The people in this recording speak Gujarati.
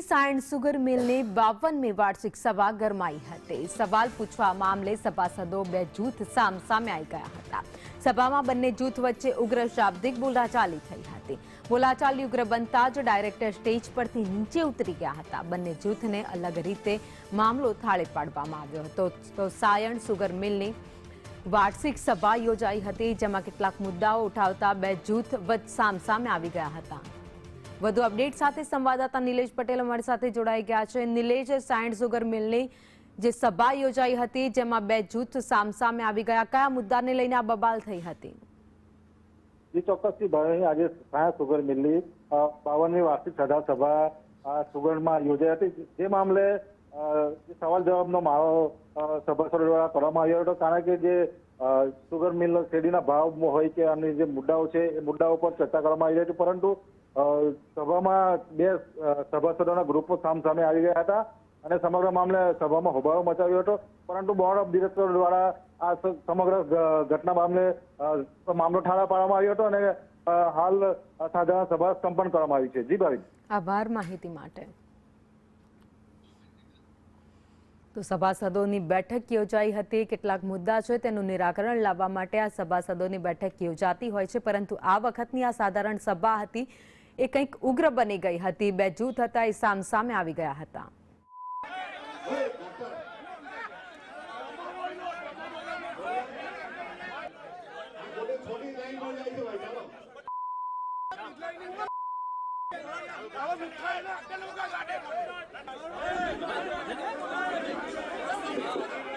ભરૂચની સાયન્સ સુગર મિલની 52મી વાર્ષિક સભા ગરમાઈ હતી। સવાલ પૂછવા મામલે સભાસદો બે જૂથ સામસામે આવી ગયા હતા। સભામાં બંને જૂથ વચ્ચે ઉગ્ર શાબ્દિક બોલાચાલી થઈ હતી। બોલાચાલી ઉગ્ર બનતા જ ડાયરેક્ટર સ્ટેજ પરથી નીચે ઉતરી ગયા હતા। બંને જૂથને અલગ રીતે મામલો થાળે પાડવામાં આવ્યો હતો। તો સાયન્સ સુગર મિલની વાર્ષિક સભા યોજાઈ હતી, જેમાં કેટલાક મુદ્દાઓ ઉઠાવતા બે જૂથ વચ્ચે સામસામે આવી ગયા હતા। વધુ અપડેટ સાથે સંવાદદાતા નિલેશ પટેલ અમારી સાથે જોડાઈ ગયા છે। નિલેશ, સાયન્સ સુગર મિલની જે સભા યોજાઈ હતી, જેમાં બે જૂથ સામસામે આવી ગયા, કયા મુદ્દાને લઈને આ બબાલ થઈ હતી? જે ચોક્કસથી ભાઈ, આજે સાયન્સ સુગર મિલની 52મી વાર્ષિક સભા સુગરમાં યોજાઈ હતી। જે મામલે સવાલ જવાબનો માળો સભાસદો દ્વારા કરવામાં આવ્યો હતો, કારણ કે જે સુગર મિલ શેરડીના ભાવ હોય કે અન્ય જે મુદ્દાઓ છે એ મુદ્દાઓ પર ચર્ચા કરવામાં આવી રહી હતી, પરંતુ સભામાં બે સભાસદોના ગ્રુપો સામસામે આવી ગયા હતા અને સમગ્ર મામલે સભામાં હોબાળો મચાવ્યો હતો। પરંતુ બોર્ડ ઓફ ડિરેક્ટર દ્વારા આ સમગ્ર ઘટના મામલે મામલો ઠાળા પાડવામાં આવ્યો હતો અને હાલ સાધારણ સભા સંપન્ન કરવામાં આવી છે। જી ભાઈ, આભાર માહિતી માટે। તો સભાસદોની બેઠક યોજાઈ હતી। કેટલાક મુદ્દા છે તેનું નિરાકરણ લાવવા માટે આ સભાસદોની બેઠક યોજાતી હોય છે, પરંતુ આ વખતની આ સાધારણ સભા હતી એ કંઈક ઉગ્ર બની ગઈ હતી। બે જૂથ હતા એ સામસામે આવી ગયા હતા। Let's go.